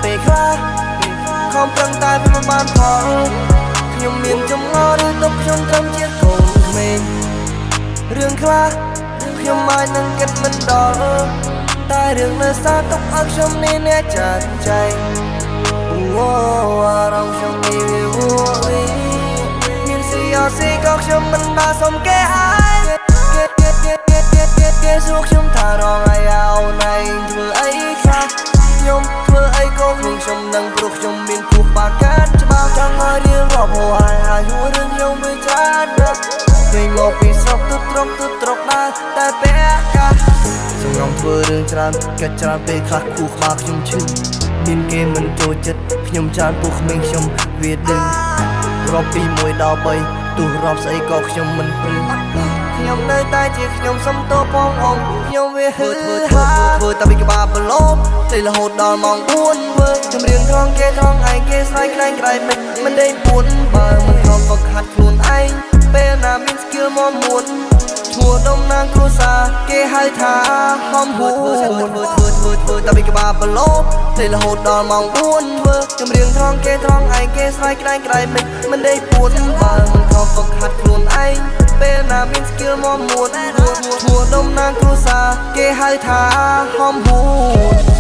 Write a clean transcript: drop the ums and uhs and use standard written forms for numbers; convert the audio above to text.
ពេលខ្លះខំប្រឹងតែវាមិនបានផលខ្ញុំមានចំងល់ឬទុកខ្ញុំត្រឹមជាកូនក្មេងរឿងខ្លះខ្ញុំអាចនឹងគិតមិនដល់តែរឿងនៅសារទុកឲ្យខ្ញុំនេះអ្នកចាត់ចែងអូអារម្មណ៍ខ្ញុំនេះវាវល់មានស្រីអត់ស្រីក៏ខ្ញុំមិនបានសុំគេឲ្យគេសួរខ្ញុំថារងឲ្យណៃធ្វើអីខ្លះខ្ញុំធ្វើអីក៏ខ្ញុំនឹងព្រោះខ្ញុំមានគូបាកាត់ច្បាស់ចង់ឲ្យរៀងរាប់ហួរហើយហួររឿងខ្ញុំវាច្រើនណាស់គេមកពីស្រុកទៅត្រកណាស់តែពេលអាកាសខ្ញុំងំធ្វើរឿងច្រើនកិច្ចច្រើនពេលខ្លះគូក្បាលខ្ញុំឈឺមានគេមិនចូលចិត្តខ្ញុំច្រើនពោះក្មេងខ្ញុំវាដឹងរាប់ពី1ដល់3ទោះរាប់ស្អីក៏ខ្ញុំមិនព្រឺខ្ញុំនៅតែជាខ្ញុំសំទោសផងអងខ្ញុំវាហឺធ្វើតែពីក្បាលប្រឡូបលេរហូតដល់ម៉ោង4ធ្វើចម្រៀងត្រង់គេត្រង់ឯងគេស្រ័យក្លែងក្រៃមិនដេញ4បើមិនខំហ្វឹកហាត់ខ្លួនឯងពេលណាមាន skill មកមួនឈ្មោះតំណាងគ្រួសារគេហៅថាហំហួរធ្វើតែពីក្បាលប្រឡូបលេរហូតដល់ម៉ោង4ធ្វើចម្រៀងត្រង់គេត្រង់ឯងគេស្រ័យក្លែងក្រៃមិនដេញ4បើមិនខំហ្វឹកហាត់ខ្លួនឯងពេលណាមាន skill មកមួនឈ្មោះតំណាងគ្រួសារគេហៅថាហំហួរ